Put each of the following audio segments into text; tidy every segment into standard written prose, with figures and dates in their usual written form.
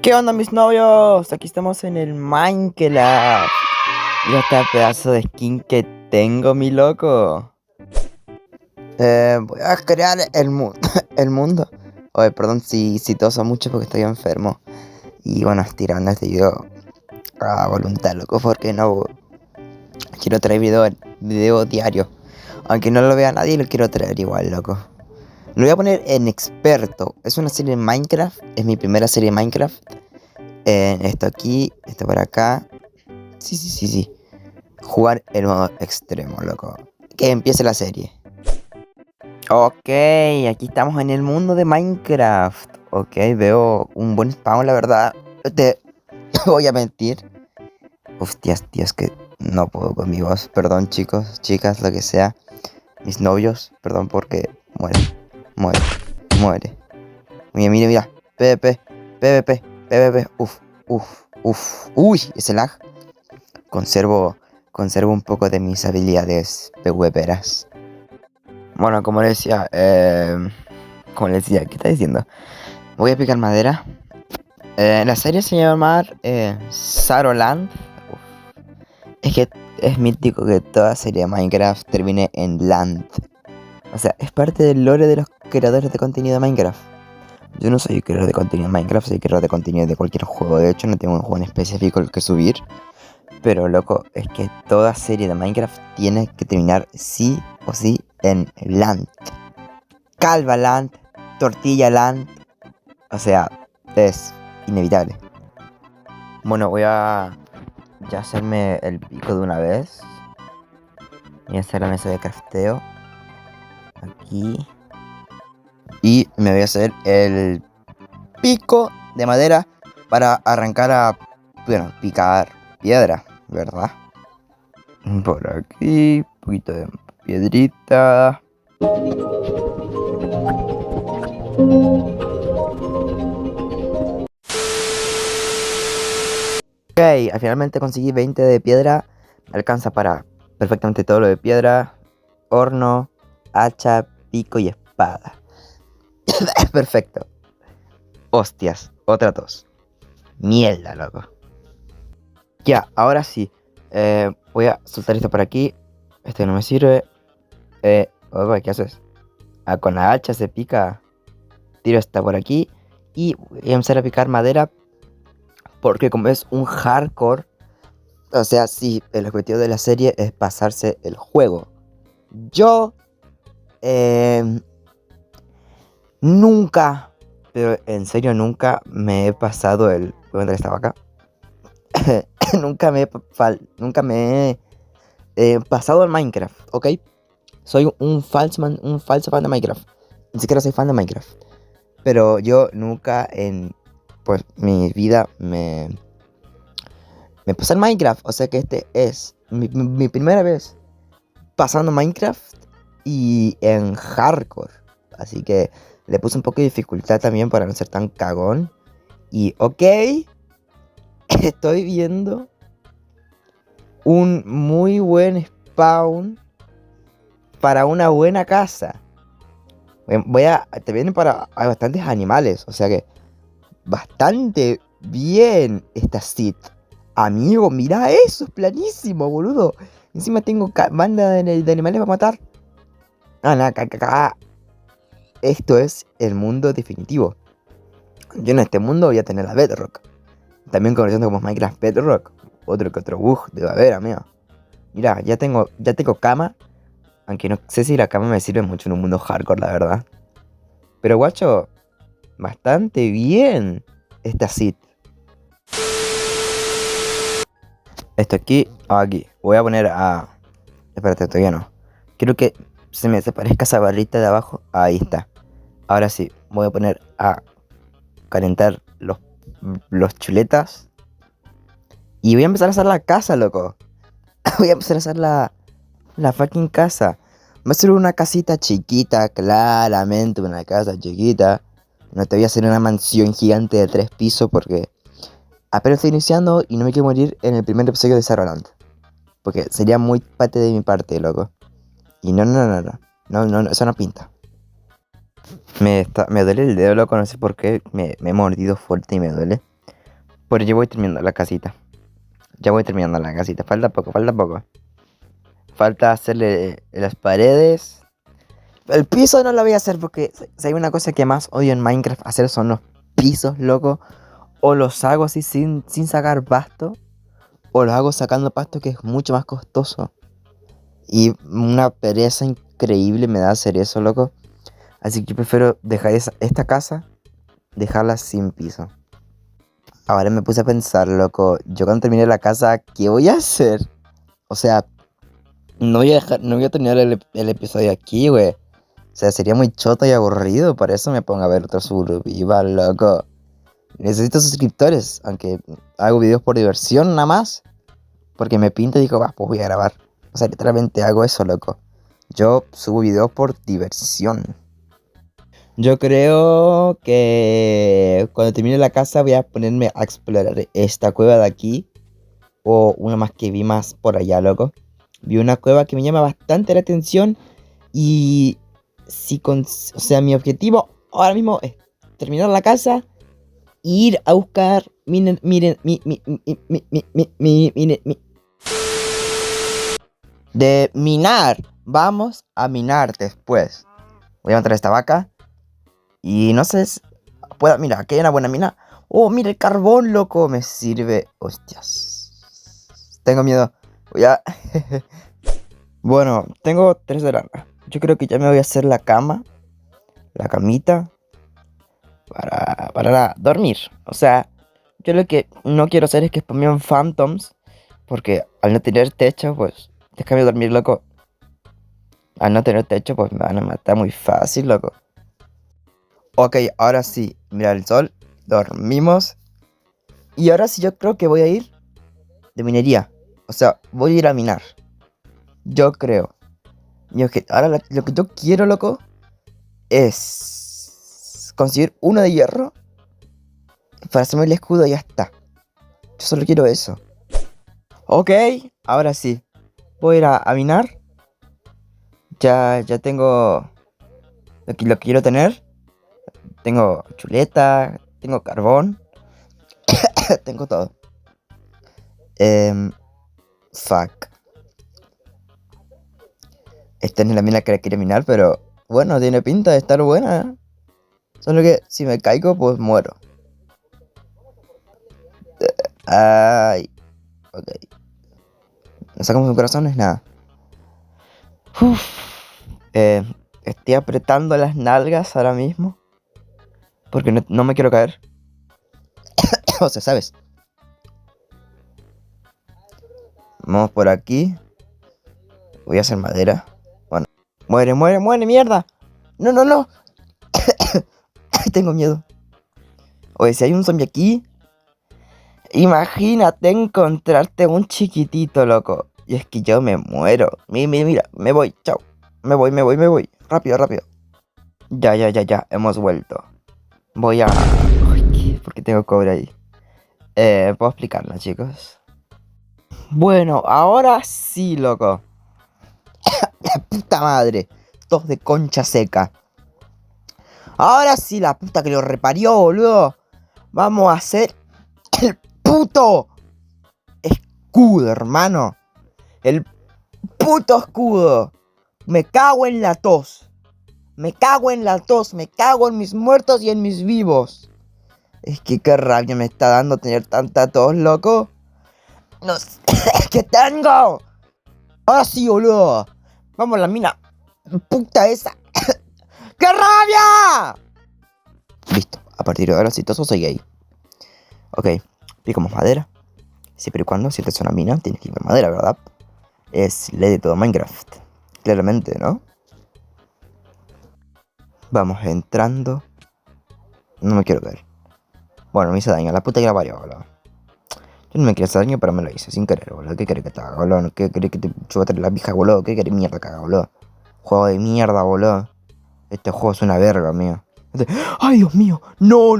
¿Qué onda, mis novios? Aquí estamos en el Minecraft. Mira este pedazo de skin que tengo, mi loco. Voy a crear el mundo. El mundo. Oye, perdón si toso mucho porque estoy enfermo. Y bueno, estirando este video a voluntad, loco, porque no quiero traer video diario. Aunque no lo vea nadie, lo quiero traer igual, loco. Lo voy a poner en experto. Es una serie de Minecraft. Es mi primera serie de Minecraft. Esto aquí, esto por acá. Sí. Jugar el modo extremo, loco. Que empiece la serie. Ok, aquí estamos en el mundo de Minecraft. Ok, veo un buen spawn, la verdad. Te voy a mentir. Hostias, tíos, que no puedo con mi voz. Perdón, chicos, chicas, lo que sea. Mis novios, perdón porque muere. Mira. PvP. Uf. Uy, ese lag. Conservo un poco de mis habilidades PvPeras. Bueno, como les decía, ¿qué está diciendo? Voy a picar madera. La serie se llama Saroland. Uf. Es que es mítico que toda serie de Minecraft termine en Land. O sea, es parte del lore de los creadores de contenido de Minecraft. Yo no soy creador de contenido de Minecraft, soy creador de contenido de cualquier juego. De hecho, no tengo un juego en específico el que subir. Pero loco, es que toda serie de Minecraft tiene que terminar sí o sí en Land. Calva Land, Tortilla Land. O sea, es inevitable. Bueno, voy a ya hacerme el pico de una vez. Voy a hacer la mesa de crafteo. Aquí. Y me voy a hacer el pico de madera para arrancar a, bueno, picar piedra, ¿verdad? Por aquí, un poquito de piedrita. Ok, finalmente conseguí 20 de piedra. Me alcanza para perfectamente todo lo de piedra, horno, hacha, pico y espada. Perfecto. Hostias, otra tos. Mierda, loco. Ya, ahora sí. Voy a soltar esto por aquí. Este no me sirve. Opa, ¿qué haces? Ah, con la hacha se pica. Tiro esta por aquí. Y voy a empezar a picar madera. Porque como es un hardcore. O sea, sí, el objetivo de la serie es pasarse el juego. Yo nunca, pero en serio nunca me he pasado el... ¿Voy a meter esta vaca? nunca me he pasado el Minecraft, ¿ok? Soy un falso fan de Minecraft. Ni siquiera soy fan de Minecraft. Pero yo nunca en pues mi vida me pasé el Minecraft. O sea que este es mi primera vez pasando Minecraft y en hardcore. Así que le puse un poco de dificultad también para no ser tan cagón. Y ok, estoy viendo un muy buen spawn para una buena casa. Te vienen hay bastantes animales, o sea que bastante bien esta seed. Amigo, mira eso, es planísimo, boludo. Encima tengo banda de animales para matar. Nada. Esto es el mundo definitivo. Yo en este mundo voy a tener la Bedrock. También conociendo como Minecraft Bedrock. Otro que otro bug debe haber, amigo. Mira, ya tengo cama. Aunque no sé si la cama me sirve mucho en un mundo hardcore, la verdad. Pero guacho, bastante bien esta seed. Esto aquí. Voy a poner a... Espérate, todavía no. Quiero que se me desaparezca esa barrita de abajo. Ahí está. Ahora sí, voy a poner a calentar los chuletas. Y voy a empezar a hacer la casa, loco. Voy a empezar a hacer la fucking casa. Va a ser una casita chiquita, claramente una casa chiquita. No te voy a hacer una mansión gigante de 3 pisos porque apenas estoy iniciando y no me quiero morir en el primer episodio de Saroland. Porque sería muy parte de mi parte, loco. Y no, eso no pinta. Me duele el dedo, loco, no sé por qué. Me he mordido fuerte y me duele. Pero ya voy terminando la casita. Ya voy terminando la casita. Falta poco, falta poco. Falta hacerle las paredes. El piso no lo voy a hacer porque si hay una cosa que más odio en Minecraft hacer son los pisos, loco. O los hago así sin sacar pasto. O los hago sacando pasto, que es mucho más costoso. Y una pereza increíble me da hacer eso, loco. Así que yo prefiero dejar esta casa, dejarla sin piso. Ahora me puse a pensar, loco, yo cuando termine la casa, ¿qué voy a hacer? O sea, no voy a terminar el episodio aquí, güey. O sea, sería muy choto y aburrido, por eso me pongo a ver otro survival, loco. Necesito suscriptores, aunque hago videos por diversión nada más. Porque me pinta y digo, va, pues voy a grabar. O sea, literalmente hago eso, loco. Yo subo videos por diversión. Yo creo que cuando termine la casa voy a ponerme a explorar esta cueva de aquí. O una más que vi más por allá, loco. Vi una cueva que me llama bastante la atención. Y o sea, mi objetivo ahora mismo es terminar la casa e ir a buscar de minar. Vamos a minar después. Voy a matar a esta vaca. Y no sé si mira, aquí hay una buena mina. Oh, mira el carbón, loco. Me sirve. Hostias. Tengo miedo. Voy a... Bueno, tengo 3 de lana. Yo creo que ya me voy a hacer la cama. La camita. Para dormir. O sea, yo lo que no quiero hacer es que spamean phantoms. Porque al no tener techo, pues... Déjame dormir, loco. Al no tener techo, pues me van a matar muy fácil, loco. Ok, ahora sí. Mira el sol. Dormimos. Y ahora sí yo creo que voy a ir de minería. O sea, voy a ir a minar. Yo creo. Ahora lo que yo quiero, loco, es conseguir uno de hierro para hacerme el escudo y ya está. Yo solo quiero eso. Ok, ahora sí. Voy a ir a minar. Ya tengo lo que quiero tener. Tengo chuleta, tengo carbón. Tengo todo. Fuck. Esta no es la mina que quiere minar, pero bueno, tiene pinta de estar buena, ¿eh? Solo que si me caigo, pues muero. Ay. Ok. No sacamos un corazón, es nada. Uf. Estoy apretando las nalgas ahora mismo. Porque no me quiero caer. O sea, ¿sabes? Vamos por aquí. Voy a hacer madera. Bueno. Muere, muere, muere, mierda. No, no, no. Tengo miedo. Oye, si hay un zombie aquí. Imagínate encontrarte un chiquitito, loco. Y es que yo me muero. Mira, me voy, chao. Me voy. Rápido, rápido. Ya. Hemos vuelto. Voy a... Ay, ¿por qué tengo cobre ahí? ¿Puedo explicarlo, chicos? Bueno, ahora sí, loco. La puta madre. Dos de concha seca. Ahora sí, la puta que lo reparió, boludo. Vamos a hacer el puto escudo, hermano. El puto escudo. Me cago en la tos. Me cago en la tos. Me cago en mis muertos y en mis vivos. Es que qué rabia me está dando tener tanta tos, loco. No sé qué tengo. Ahora sí, boludo. Vamos a la mina. Puta esa. ¡Qué rabia! Listo. A partir de ahora, si toso soy gay. Ok. Picamos madera. Siempre y cuando, si es una mina, tienes que ir por madera, ¿verdad? Es ley de todo Minecraft. Claramente, ¿no? Vamos entrando. No me quiero caer. Bueno, me hice daño. La puta que la parió, boludo. Yo no me quiero hacer daño, pero me lo hice sin querer, boludo. ¿Qué querés que te haga, boludo? ¿Qué querés que te chubate la pija, boludo? ¿Qué querés mierda que haga, boludo? Juego de mierda, boludo. Este juego es una verga, amigo. ¡Ay, Dios mío! No.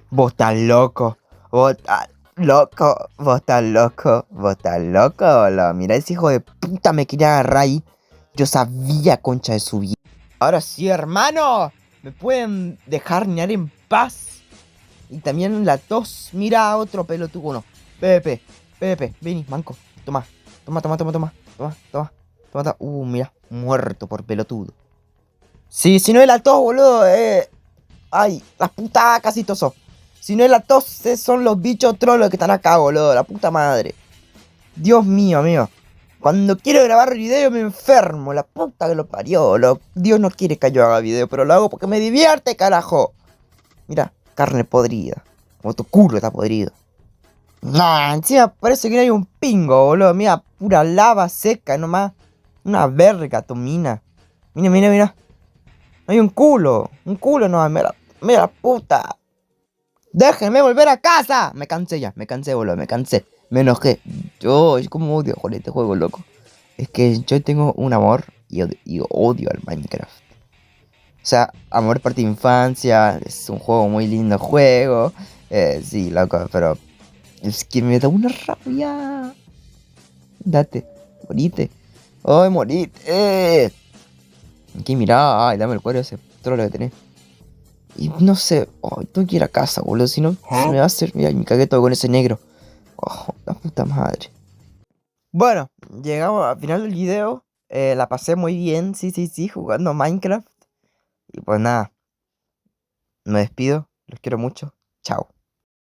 Vos estás loco. Vos estás loco. Vos estás loco, boludo. Mirá, ese hijo de puta me quería agarrar ahí. Yo sabía, concha de su vida. Ahora sí, hermano. ¿Me pueden dejar ñar en paz? Y también la tos. Mira a otro pelotudo. No. Pepe, vení, manco. Toma. Toma. Mira. Muerto por pelotudo. Sí, si no es la tos, boludo. Ay, la puta casi tosó. Si no es la tos, son los bichos trolos que están acá, boludo. La puta madre. Dios mío, amigo. Cuando quiero grabar video me enfermo. La puta que lo parió. Dios no quiere que yo haga video, pero lo hago porque me divierte, carajo. Mira, carne podrida. Como tu culo está podrido. Nah, encima parece que no hay un pingo, boludo. Mira, pura lava seca nomás. Una verga, tu mina. Mira. No hay un culo. Un culo nomás. Mira la puta. Déjenme volver a casa. Me cansé ya. Me cansé, boludo. Me cansé. Me enojé. Yo, es como odio jugar este juego, loco. Es que yo tengo un amor y odio al Minecraft. O sea, amor por tu infancia. Es un juego muy lindo juego. Sí, loco, pero es que me da una rabia. Date, morite. Ay, morite. Aquí mirá, ay, dame el cuero ese trolo que tenés. Y no sé, ay, tengo que ir a casa, boludo. Si no, se me va a hacer. Mira, me cagué todo con ese negro. Oh, la puta madre. Bueno, llegamos al final del video. La pasé muy bien, sí, jugando Minecraft. Y pues nada, me despido. Los quiero mucho. Chao.